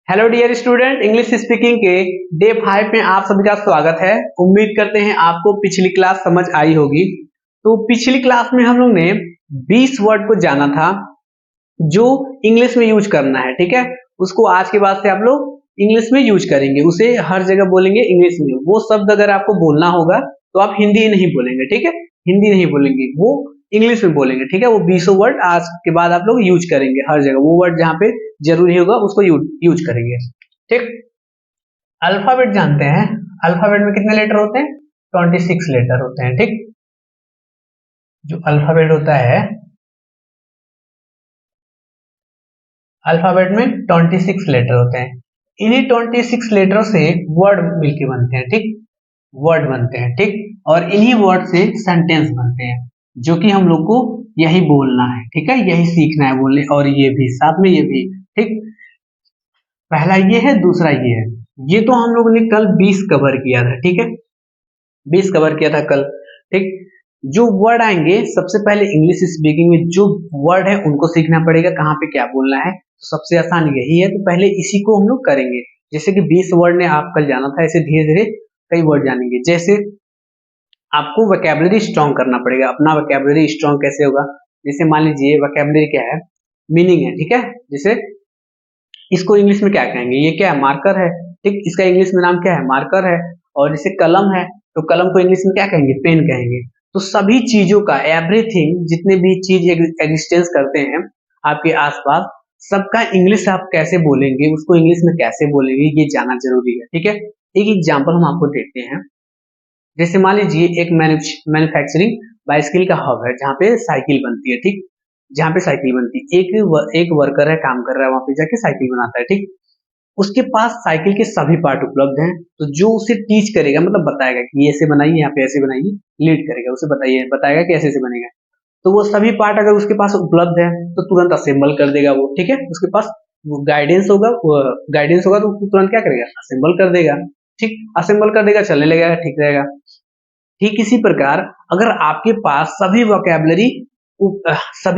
Hello dear student, English speaking के day 5 में आप सभी का स्वागत है। उम्मीद करते हैं आपको पिछली क्लास समझ आई होगी। तो पिछली क्लास में हम लोग ने 20 वर्ड को जाना था जो इंग्लिश में यूज करना है, ठीक है। उसको आज के बाद से आप लोग इंग्लिश में यूज करेंगे, उसे हर जगह बोलेंगे इंग्लिश में। वो शब्द अगर आपको बोलना होगा तो आप हिंदी नहीं बोलेंगे, ठीक है। हिंदी नहीं बोलेंगे, वो इंग्लिश में बोलेंगे, ठीक है। वो 20 वर्ड आज के बाद आप लोग यूज करेंगे हर जगह। वो वर्ड जहाँ पे जरूरी होगा उसको यूज करेंगे, ठीक। अल्फाबेट जानते हैं। अल्फाबेट में कितने लेटर होते हैं? 26 लेटर होते हैं, ठीक। जो अल्फाबेट होता है, अल्फाबेट में 26 लेटर होते हैं। इन्हीं 26 लेटर से वर्ड मिलके बनते हैं, ठीक। वर्ड बनते हैं, ठीक। और इन्हीं वर्ड से सेंटेंस बनते हैं, जो कि हम लोग को यही बोलना है, ठीक है। यही सीखना है बोलने, और ये भी साथ में, ये भी, ठीक। पहला ये है, दूसरा ये है। ये तो हम लोगों ने कल 20 कवर किया था, ठीक है। 20 कवर किया था कल, ठीक। जो वर्ड आएंगे सबसे पहले इंग्लिश स्पीकिंग में जो वर्ड है उनको सीखना पड़ेगा, कहाँ पे क्या बोलना है। तो सबसे आसान यही है, तो पहले इसी को हम लोग करेंगे। जैसे कि 20 वर्ड ने आप कल जाना था, ऐसे धीरे धीरे कई वर्ड जानेंगे। जैसे आपको वोकैबुलरी स्ट्रॉन्ग करना पड़ेगा। अपना वोकैबुलरी स्ट्रॉन्ग कैसे होगा? जैसे मान लीजिए वोकैबुलरी क्या है, मीनिंग है, ठीक है। जैसे इसको इंग्लिश में क्या कहेंगे? ये क्या है? मार्कर है, ठीक। इसका इंग्लिश में नाम क्या है? मार्कर है। और जैसे कलम है, तो कलम को इंग्लिश में क्या कहेंगे? पेन कहेंगे। तो सभी चीजों का, एवरीथिंग, जितने भी चीज एग्जिस्टेंस करते हैं आपके आसपास, सबका इंग्लिश आप कैसे बोलेंगे, उसको इंग्लिश में कैसे बोलेंगे, ये जानना जरूरी है, ठीक है। एक एग्जाम्पल हम आपको देते हैं। जैसे मान लीजिए एक मैन्युफैक्चरिंग बाइसिकल का हब है, जहाँ पे साइकिल बनती है, ठीक। जहाँ पे साइकिल बनती है, एक वर्कर है, काम कर रहा है वहां पे जाके, साइकिल बनाता है, ठीक। उसके पास साइकिल के सभी पार्ट उपलब्ध हैं। तो जो उसे टीच करेगा, मतलब बताएगा कि ये ऐसे बनाइए, यहाँ पे ऐसे बनाइए, लीड करेगा, उसे बताएगा कि ऐसे ऐसे बनेगा। तो वो सभी पार्ट अगर उसके पास उपलब्ध है तो तुरंत असेंबल कर देगा वो, ठीक है। उसके पास वो गाइडेंस होगा तो तुरंत क्या करेगा? असेंबल कर देगा, ठीक। असेंबल कर देगा, चलने लगेगा, ठीक रहेगा। ठीक इसी प्रकार अगर आपके पास सभी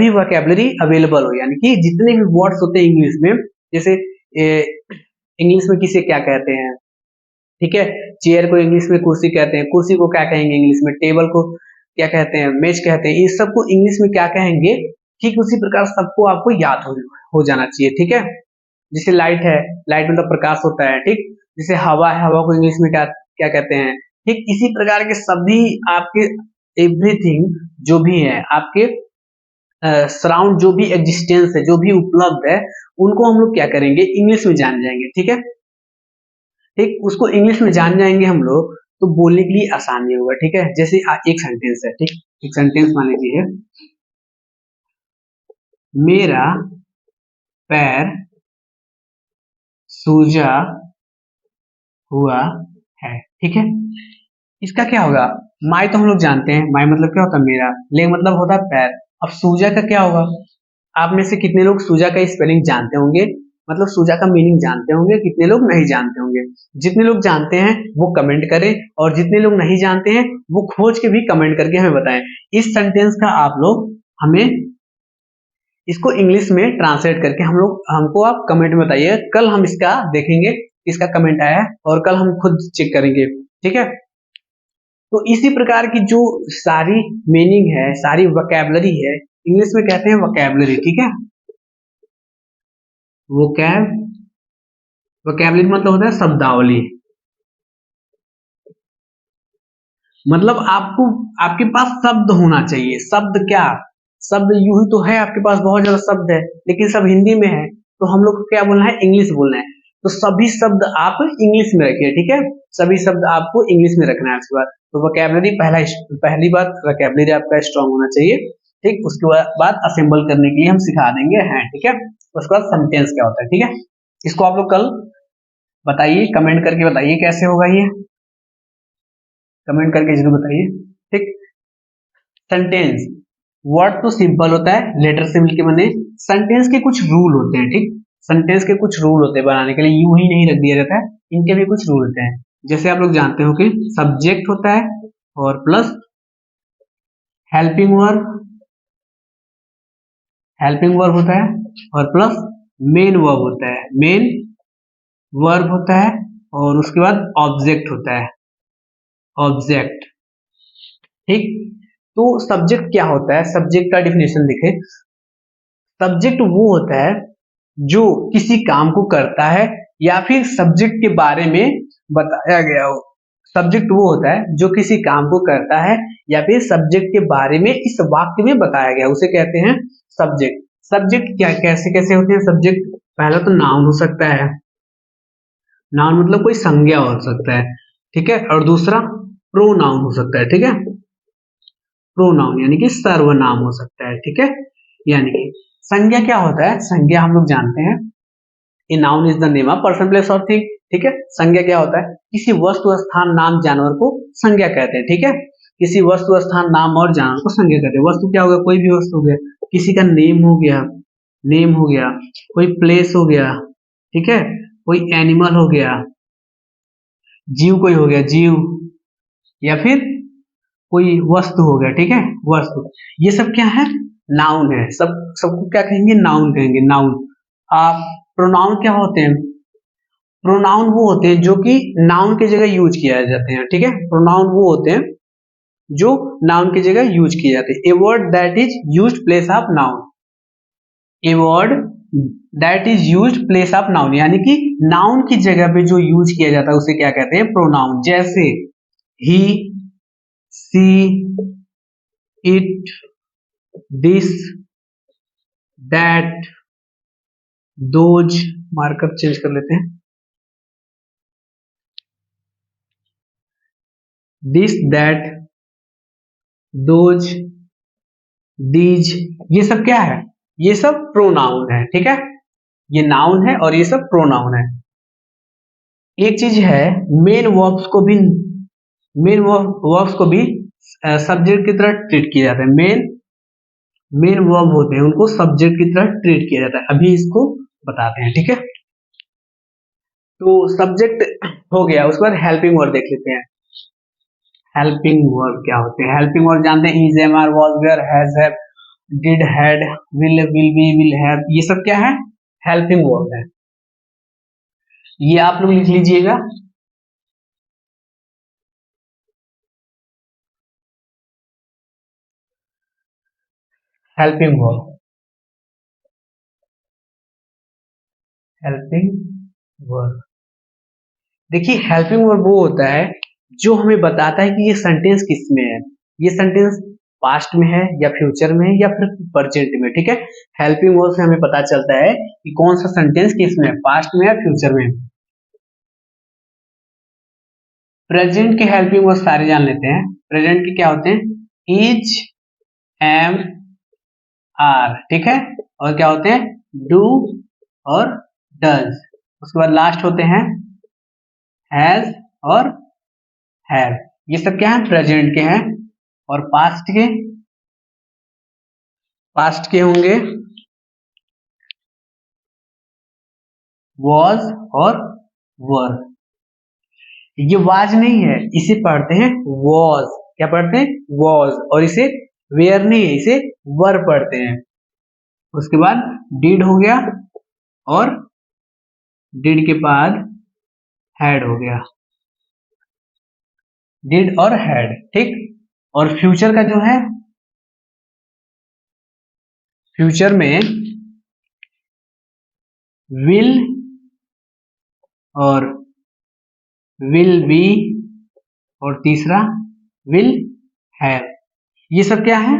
वोकैबुलरी अवेलेबल हो, यानी कि जितने भी वर्ड्स होते हैं इंग्लिश में, जैसे इंग्लिश में किसे क्या कहते हैं, ठीक है। चेयर को इंग्लिश में कुर्सी कहते हैं, कुर्सी को क्या कहेंगे इंग्लिश में? टेबल को क्या कहते हैं? मेज कहते हैं। इस सबको इंग्लिश में क्या कहेंगे? ठीक उसी प्रकार सबको आपको याद हो जाना चाहिए, ठीक है। जैसे लाइट है, लाइट मतलब प्रकाश होता है, ठीक। जैसे हवा है, हवा को इंग्लिश में क्या क्या कहते हैं? ठीक इसी प्रकार के सभी आपके एवरीथिंग जो भी है आपके सराउंड, जो भी एग्जिस्टेंस है, जो भी उपलब्ध है, उनको हम लोग क्या करेंगे? इंग्लिश में जान जाएंगे, ठीक है। ठीक, उसको इंग्लिश में जान जाएंगे हम लोग, तो बोलने के लिए आसानी होगा, ठीक है। जैसे एक सेंटेंस है, ठीक। एक सेंटेंस मान लीजिए, मेरा पैर सूजा हुआ है, ठीक है। इसका क्या होगा? माई तो हम लोग जानते हैं, माई मतलब क्या होता है? मेरा। ले मतलब होता है पैर। अब सूजा का क्या होगा? आप में से कितने लोग सूजा का स्पेलिंग जानते होंगे, मतलब सूजा का मीनिंग जानते होंगे? कितने लोग नहीं जानते होंगे? जितने लोग जानते हैं वो कमेंट करें, और जितने लोग नहीं जानते हैं वो खोज के भी कमेंट करके हमें बताएं। इस सेंटेंस का आप लोग हमें इसको इंग्लिश में ट्रांसलेट करके हमको आप कमेंट में बताइए। कल हम इसका देखेंगे इसका कमेंट आया है, और कल हम खुद चेक करेंगे, ठीक है। तो इसी प्रकार की जो सारी मीनिंग है, सारी वोकैबुलरी है, इंग्लिश में कहते हैं वोकैबुलरी, ठीक है। वोकैब वोकैबुलरी मतलब होता है शब्दावली। मतलब आपको, आपके पास शब्द होना चाहिए। शब्द क्या? शब्द यूं ही तो है, आपके पास बहुत ज्यादा शब्द है, लेकिन सब हिंदी में है। तो हम लोग को क्या बोलना है? इंग्लिश बोलना है। तो सभी शब्द आप इंग्लिश में रखिए, ठीक है। सभी शब्द आपको इंग्लिश में रखना है। उसके बाद तो वोकैबुलरी, पहली बात वोकैबुलरी आपका स्ट्रांग होना चाहिए, ठीक। उसके बाद असेंबल करने के लिए हम सिखा देंगे हैं, ठीक है। उसके बाद सेंटेंस क्या होता है, ठीक है। इसको आप लोग कल बताइए, कमेंट करके बताइए कैसे होगा ये। कमेंट करके जरूर बताइए, ठीक। सेंटेंस, वर्ड तो सिंपल होता है, लेटर से मिलके बने। सेंटेंस के कुछ रूल होते हैं, ठीक। सेंटेंस के कुछ रूल होते हैं बनाने के लिए, यूं ही नहीं रख दिया जाता है, इनके भी कुछ रूल होते हैं। जैसे आप लोग जानते हो कि सब्जेक्ट होता है, और plus helping verb, helping verb होता है, और प्लस मेन वर्ब होता है, मेन वर्ब होता है और उसके बाद ऑब्जेक्ट होता है, ऑब्जेक्ट। ठीक, तो सब्जेक्ट क्या होता है? सब्जेक्ट का डिफिनेशन देखें। सब्जेक्ट वो होता है जो किसी काम को करता है या फिर सब्जेक्ट के बारे में बताया गया हो। सब्जेक्ट वो होता है जो किसी काम को करता है या फिर सब्जेक्ट के बारे में इस वाक्य में बताया गया, उसे कहते हैं सब्जेक्ट। सब्जेक्ट क्या कैसे कैसे होते हैं सब्जेक्ट? पहला तो नाउन हो सकता है, नाउन मतलब कोई संज्ञा हो सकता है, ठीक है। और दूसरा प्रोनाउन हो सकता है, ठीक है। प्रोनाउन यानी कि सर्वनाम हो सकता है, ठीक है। यानी कि संज्ञा क्या होता है? संज्ञा हम लोग जानते हैं, a noun is the name of person place और थिंग, ठीक है। संज्ञा क्या होता है? किसी वस्तु स्थान नाम जानवर को संज्ञा कहते हैं, ठीक है। किसी वस्तु स्थान नाम और जानवर को संज्ञा कहते हैं। वस्तु क्या हो गया? कोई भी वस्तु हो गया, किसी का नेम हो गया, नेम हो गया, कोई प्लेस हो गया, ठीक है, कोई एनिमल हो गया, जीव कोई हो गया, जीव, या फिर कोई वस्तु हो गया, ठीक है, वस्तु। ये सब क्या है? नाउन है। सबको क्या कहेंगे? नाउन कहेंगे, नाउन। आप प्रोनाउन क्या होते हैं? प्रोनाउन वो होते हैं जो कि नाउन की जगह यूज किया जाते हैं, ठीक है। प्रोनाउन वो होते हैं जो नाउन की जगह यूज किए जाते हैं। A word that is used place of noun, a word that is used place of noun, यानी कि नाउन की जगह पे जो यूज किया जाता है उसे क्या कहते हैं? प्रोनाउन। जैसे he, she, it, this, that, those, markup change कर लेते हैं, दिस, दैट, दोज, दीज, ये सब क्या है? ये सब प्रोनाउन है, ठीक है। ये नाउन है और ये सब प्रोनाउन है। एक चीज है, मेन वर्ब्स को भी, मेन वर्ब्स को भी सब्जेक्ट की तरह ट्रीट किया जाता है। मेन वर्ब होते हैं उनको सब्जेक्ट की तरह ट्रीट किया जाता है। अभी इसको बताते हैं, ठीक है। तो सब्जेक्ट हो गया, उसके बाद हेल्पिंग वर्ब देख लेते हैं। हेल्पिंग वर्ब क्या होते हैं? हेल्पिंग वर्ब जानते हैं, is, am, are, was, were, has, have, did, had, will be, will have, ये सब क्या है? हेल्पिंग वर्ब है। ये आप लोग लिख लीजिएगा। Helping verb, helping verb. देखिए हेल्पिंग वर्ब वो होता है जो हमें बताता है कि ये सेंटेंस किस में है, ये सेंटेंस पास्ट में है या फ्यूचर में है या फिर प्रेजेंट में, ठीक है। हेल्पिंग वर्ब से हमें पता चलता है कि कौन सा सेंटेंस किस में है, पास्ट में या फ्यूचर में। प्रेजेंट के हेल्पिंग वर्ब सारे जान लेते हैं। प्रेजेंट के क्या होते हैं? इज, एम, आर, ठीक है। और क्या होते हैं? डू और डज। उसके बाद लास्ट होते हैं हैज और हैव। ये सब क्या है? प्रेजेंट के हैं। और पास्ट के, पास्ट के होंगे was और were। ये वाज नहीं है, इसे पढ़ते हैं was। क्या पढ़ते हैं? was। और इसे were नहीं है, इसे were पढ़ते हैं। उसके बाद did हो गया और did के बाद had हो गया, did और had, ठीक। और फ्यूचर का जो है, फ्यूचर में will और will be और तीसरा will have। ये सब क्या है?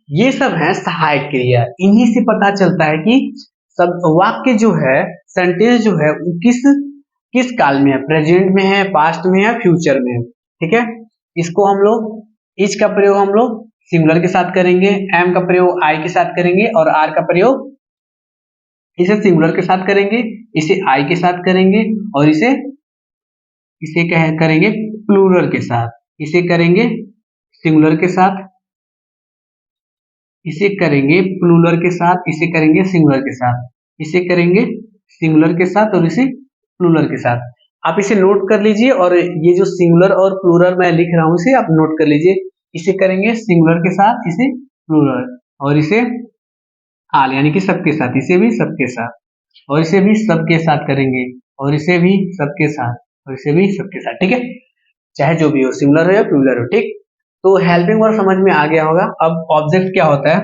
ये सब है सहायक क्रिया। इन्हीं से पता चलता है कि सब वाक्य जो है, सेंटेंस जो है वो किस काल में है, प्रेजेंट में है, पास्ट में है, फ्यूचर में है, ठीक है। इसको हम लोग इज का प्रयोग हम लोग सिंगुलर के साथ करेंगे, एम का प्रयोग आई के साथ करेंगे और आर का प्रयोग इसे सिंगुलर के साथ करेंगे, इसे आई के साथ करेंगे और इसे करेंगे प्लूरल के साथ। इसे करेंगे सिंगुलर के साथ, इसे करेंगे प्लूरल के साथ, इसे करेंगे सिंगुलर के साथ, इसे करेंगे सिंगुलर के साथ और इसे प्लूरल के साथ। आप इसे नोट कर लीजिए और ये जो सिंगुलर और प्लूरल मैं लिख रहा हूं इसे आप नोट कर लीजिए। इसे करेंगे सिंगुलर के साथ, इसे प्लूरल, और इसे आल यानी कि सबके साथ, इसे भी सबके साथ और इसे भी सबके साथ करेंगे। और इसे भी सबके साथ, और इसे भी सबके साथ, ठीक है, चाहे जो भी हो, सिंगुलर हो या प्लूरल हो, ठीक। तो हेल्पिंग वर्ब समझ में आ गया होगा। अब ऑब्जेक्ट क्या होता है,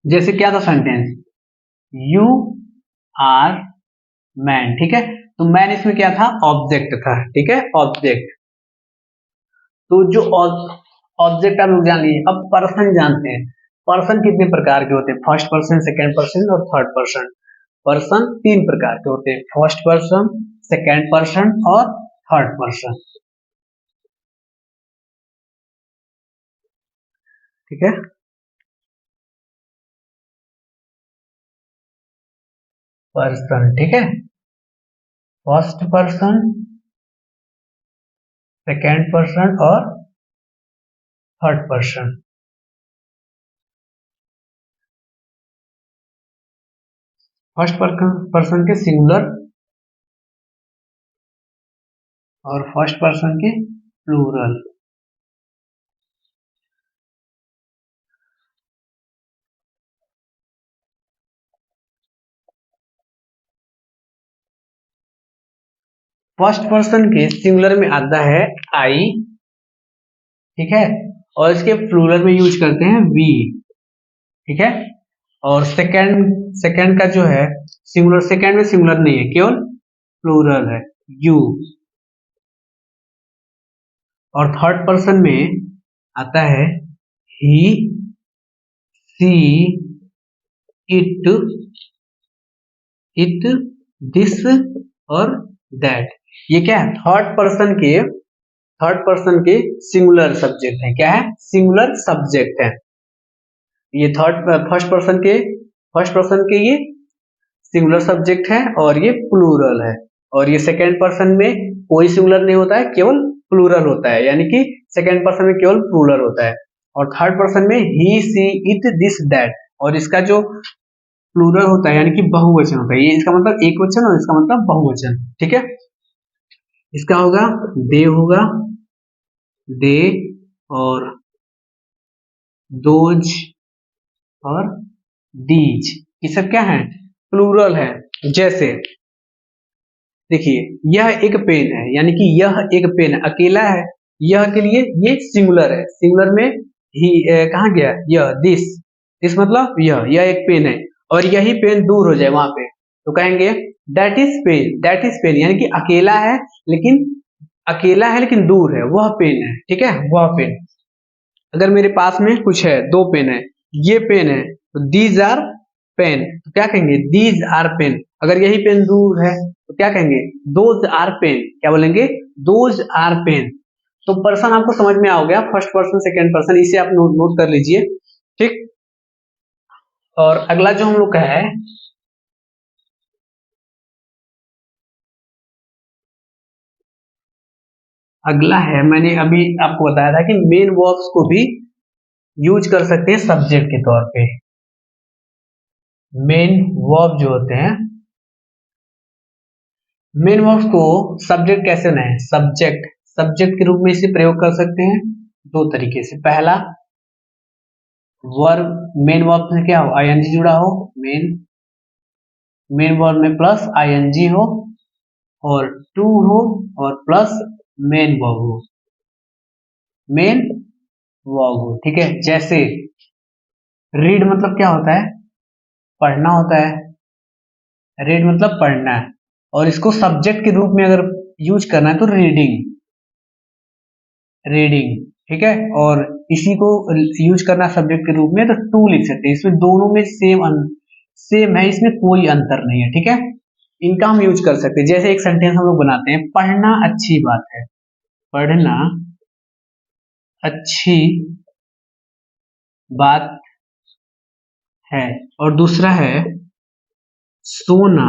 जैसे क्या था सेंटेंस, यू आर मैन, ठीक है, तो मैन इसमें क्या था, ऑब्जेक्ट था, ठीक है, ऑब्जेक्ट। तो जो ऑब्जेक्ट आप लोग जान लीजिए। अब पर्सन जानते हैं, पर्सन कितने प्रकार के होते हैं, फर्स्ट पर्सन, सेकेंड पर्सन और थर्ड पर्सन। पर्सन 3 प्रकार के होते हैं, फर्स्ट पर्सन, सेकेंड पर्सन और थर्ड पर्सन, ठीक है। पर्सन, ठीक है, फर्स्ट पर्सन, सेकेंड पर्सन और थर्ड पर्सन। फर्स्ट पर्सन के सिंगुलर और फर्स्ट पर्सन के प्लूरल। फर्स्ट पर्सन के सिंगुलर में आता है आई, ठीक है, और इसके प्लूरल में यूज करते हैं वी, ठीक है। और सेकंड का जो है सिंगुलर, सेकंड में सिंगुलर नहीं है, केवल प्लूरल है, यू। और थर्ड पर्सन में आता है ही, सी, इट, दिस और दैट। ये क्या है, थर्ड पर्सन के सिंगुलर सब्जेक्ट है। क्या है, सिंगुलर सब्जेक्ट है। ये फर्स्ट पर्सन के ये सिंगुलर सब्जेक्ट है और ये प्लूरल है। और ये सेकेंड पर्सन में कोई सिंगुलर नहीं होता है, केवल प्लूरल होता है, यानी कि सेकेंड पर्सन में केवल प्लूरल होता है। और थर्ड पर्सन में ही, सी, इट, दिस, दैट। और इसका जो प्लूरल होता है यानी कि बहुवचन होता है, ये इसका मतलब एक वचन और इसका मतलब बहुवचन, ठीक है। इसका होगा दे, होगा दे, और दोज और दीज, ये सब क्या है, प्लूरल है। जैसे देखिए, यह एक पेन है, यानी कि यह एक पेन है, अकेला है, यह के लिए ये सिंगुलर है, सिंगुलर में ही कहाँ गया, यह, दिस मतलब यह एक पेन है, और यही पेन दूर हो जाए वहां पे तो कहेंगे दैट इज पेन, यानी कि अकेला है लेकिन दूर है, वह पेन है, ठीक है, वह पेन। अगर मेरे पास में कुछ है, 2 पेन है, ये पेन है, तो दीज आर पेन, तो क्या कहेंगे, दीज आर पेन। अगर यही पेन दूर है तो क्या कहेंगे, दोज आर पेन, क्या बोलेंगे, दोज आर पेन। तो पर्सन आपको समझ में आ गया, फर्स्ट पर्सन, सेकेंड पर्सन, इसे आप नोट कर लीजिए, ठीक। और अगला जो हम लोग का है, अगला है, मैंने अभी आपको बताया था कि मेन वर्ब्स को भी यूज कर सकते हैं सब्जेक्ट के तौर पे। मेन वर्ब जो होते हैं, मेन वर्ब्स को सब्जेक्ट कैसे बनाए, सब्जेक्ट के रूप में इसे प्रयोग कर सकते हैं 2 तरीके से। पहला, वर्ब, मेन वर्ब में क्या हो, आईएनजी जुड़ा हो, मेन वर्ब में प्लस आईएनजी हो, और टू हो, और प्लस मेन वर्ब हो, ठीक है। जैसे रीड मतलब क्या होता है, पढ़ना होता है, रीड मतलब पढ़ना है, और इसको सब्जेक्ट के रूप में अगर यूज करना है तो रीडिंग, ठीक है। और इसी को यूज करना सब्जेक्ट के रूप में तो टू लिख सकते हैं, इसमें दोनों में सेम है, इसमें कोई अंतर नहीं है, ठीक है। इनका हम यूज कर सकते हैं। जैसे एक सेंटेंस हम लोग बनाते हैं, पढ़ना अच्छी बात है, पढ़ना अच्छी बात है। और दूसरा है, सोना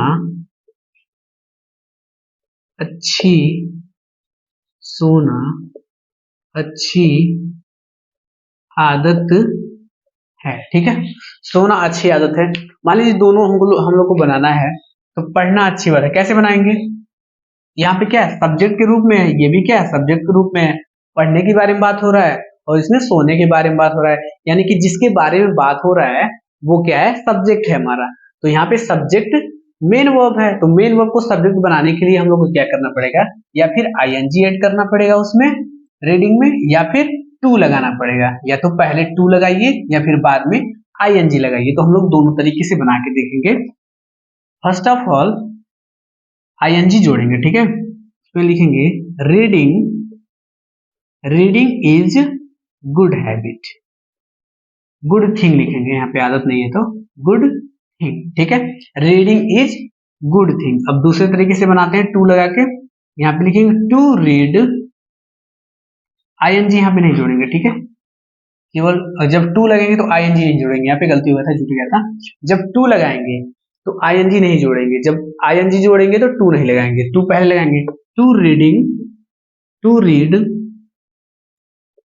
अच्छी सोना अच्छी आदत है, ठीक है। सोना अच्छी आदत है। मान लीजिए दोनों हम लोग को बनाना है, तो पढ़ना अच्छी बात है, कैसे बनाएंगे, यहाँ पे क्या है, सब्जेक्ट के रूप में है, ये भी क्या है, सब्जेक्ट के रूप में है। पढ़ने के बारे में बात हो रहा है और इसमें सोने के बारे में बात हो रहा है, यानी कि जिसके बारे में बात हो रहा है वो क्या है, सब्जेक्ट है हमारा। तो यहाँ पे सब्जेक्ट मेन वर्ब है, तो मेन वर्ब को सब्जेक्ट बनाने के लिए हम लोग को क्या करना पड़ेगा, या फिर आईएनजी ऐड करना पड़ेगा उसमें रीडिंग में, या फिर टू लगाना पड़ेगा। या तो पहले टू लगाइए या फिर बाद में आईएनजी लगाइए। तो हम लोग दोनों तरीके से बना के देखेंगे। फर्स्ट ऑफ ऑल आईएनजी जोड़ेंगे, ठीक है। इसमें लिखेंगे reading, reading is good habit, good thing लिखेंगे, यहाँ पे आदत नहीं है तो गुड थिंग, ठीक है। Reading is good thing. अब दूसरे तरीके से बनाते हैं टू लगा के, यहाँ पे लिखेंगे टू रीड, आईएनजी यहाँ पे नहीं जोड़ेंगे, ठीक है। केवल जब टू लगेंगे तो आईएनजी नहीं जोड़ेंगे, यहाँ पे गलती हुआ था, जुट गया था। जब टू लगाएंगे तो आईएनजी नहीं जोड़ेंगे, जब आईएनजी जोड़ेंगे तो टू नहीं लगाएंगे, टू पहले लगाएंगे। To reading, to read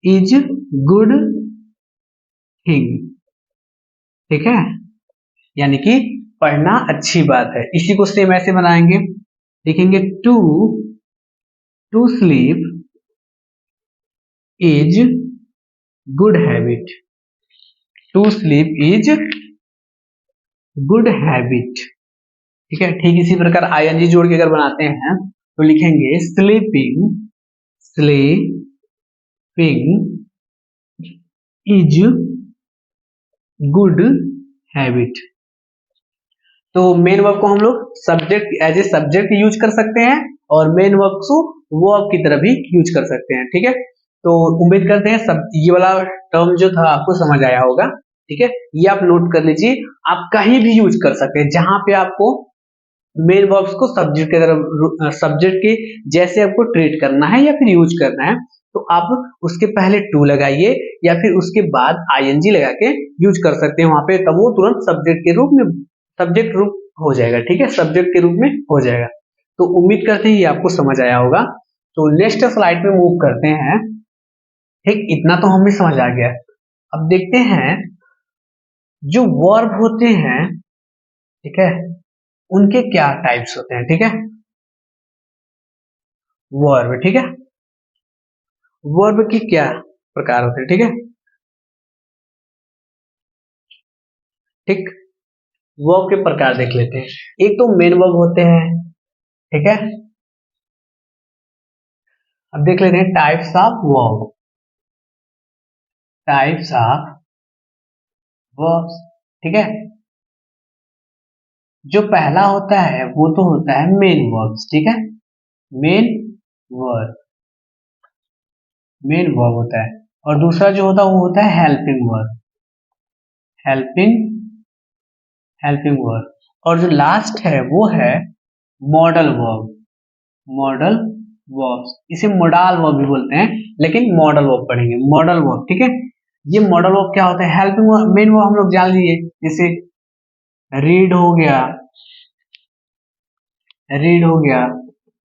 is good thing, ठीक है, यानी कि पढ़ना अच्छी बात है। इसी को सेम ऐसे बनाएंगे, लिखेंगे to, to sleep is good habit, to sleep is good habit, ठीक है। ठीक इसी प्रकार आईएनजी जोड़ के अगर बनाते हैं तो लिखेंगे sleeping, sleeping is good habit. तो मेन वर्ब को हम लोग subject as a subject use कर सकते हैं और मेन वर्ब को वर्ब की तरह भी यूज कर सकते हैं, ठीक है। तो उम्मीद करते हैं सब ये वाला टर्म जो था आपको समझ आया होगा, ठीक है। ये आप नोट कर लीजिए, आप कहीं भी यूज कर सकते हैं जहां पे आपको मेन वर्ब्स को सब्जेक्ट के तरह, सब्जेक्ट के जैसे आपको ट्रीट करना है या फिर यूज करना है, तो आप उसके पहले टू लगाइए या फिर उसके बाद आईएनजी लगा के यूज कर सकते हैं वहां पे, तब वो तुरंत सब्जेक्ट के रूप में, सब्जेक्ट रूप हो जाएगा, ठीक है, सब्जेक्ट के रूप में हो जाएगा। तो उम्मीद करते हैं ये आपको समझ आया होगा। तो नेक्स्ट स्लाइड पे मूव करते हैं, ठीक, इतना तो हमें समझ आ गया। अब देखते हैं जो वर्ब होते हैं, ठीक है, उनके क्या टाइप्स होते हैं, ठीक है। वर्ब, ठीक है, वर्ब की क्या प्रकार होते हैं, ठीक है, ठीक। वर्ब के प्रकार देख लेते हैं। एक तो मेन वर्ब होते हैं, ठीक है। अब देख लेते हैं types of verb, types of verbs, ठीक है। जो पहला होता है वो तो होता है मेन वर्ब्स, ठीक है, मेन वर्ब, मेन वर्ब होता है। और दूसरा जो होता है वो होता है helping verb, helping, helping verb. और जो लास्ट है वो है मॉडल वर्ब, मॉडल वर्ब्स, इसे मोडाल वर्ब भी बोलते हैं, लेकिन मॉडल वर्ब पढ़ेंगे, मॉडल वर्ब, ठीक है। ये मॉडल वर्ब क्या होता है, हेल्पिंग वर्ब, मेन वर्ब हम लोग जान लीजिए, जैसे रीड हो गया, रीड हो गया,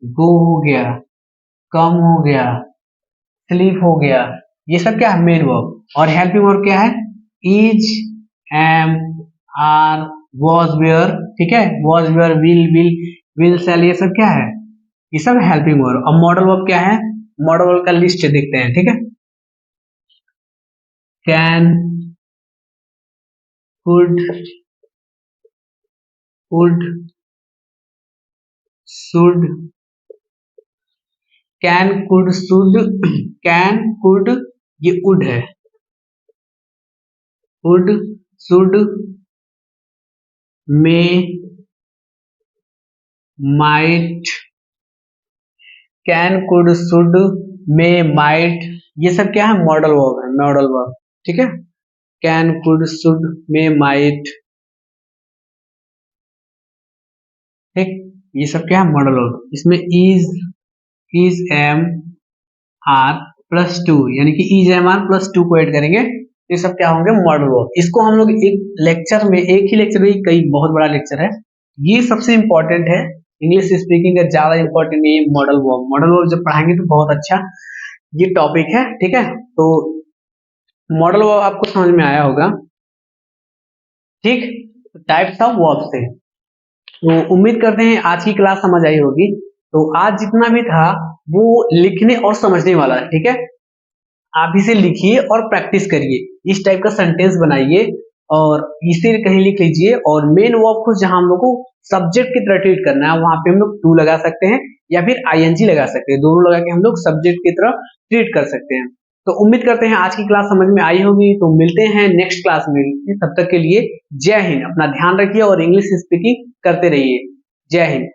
गो हो गया, कम हो गया, स्लीप हो गया, ये सब क्या है मेन वर्ब। और हेल्पिंग वर्ब क्या है, is, am, are, was, were, ठीक है, वॉज, वेयर, विल सेल, ये सब क्या है, ये सब हेल्पिंग वर्ब। अब मॉडल वर्ब क्या है, मॉडल वर्ब का लिस्ट देखते हैं, ठीक है। Can, could, would, should, can, could, should, can, could, ये वुड है, would, should, may, might, can, could, should, may, might, ये सब क्या है, मॉडल वर्ब है, मॉडल वर्ब, ठीक है। Can, could, should, may, might, ठीक, ये सब क्या है, मॉडल वर्ब। इसमें is, am, are plus to, यानी कि is, am, are plus to को ऐड करेंगे, ये सब क्या होंगे, मॉडल वर्ब। इसको हम लोग एक लेक्चर में, एक ही लेक्चर में, कई बहुत बड़ा लेक्चर है, ये सबसे इंपॉर्टेंट है, इंग्लिश स्पीकिंग का ज्यादा इंपॉर्टेंट है ये मॉडल वर्ब। मॉडल वर्ब जब पढ़ाएंगे तो बहुत अच्छा ये टॉपिक है, ठीक है। तो मॉडल वर्ब आपको समझ में आया होगा, ठीक। टाइप्स ऑफ वर्ब से तो उम्मीद करते हैं आज की क्लास समझ आई होगी। तो आज जितना भी था वो लिखने और समझने वाला है, ठीक है। आप इसे लिखिए और प्रैक्टिस करिए, इस टाइप का सेंटेंस बनाइए और इसे कहीं लिख लीजिए। और मेन वर्ब को जहां हम लोग को सब्जेक्ट की तरह ट्रीट करना है वहां पे हम लोग टू लगा सकते हैं या फिर आईएनजी लगा सकते हैं, दोनों लगा के हम लोग सब्जेक्ट की तरह ट्रीट कर सकते हैं। तो उम्मीद करते हैं आज की क्लास समझ में आई होगी। तो मिलते हैं नेक्स्ट क्लास में, तब तक के लिए जय हिंद। अपना ध्यान रखिए और इंग्लिश स्पीकिंग करते रहिए। जय हिंद।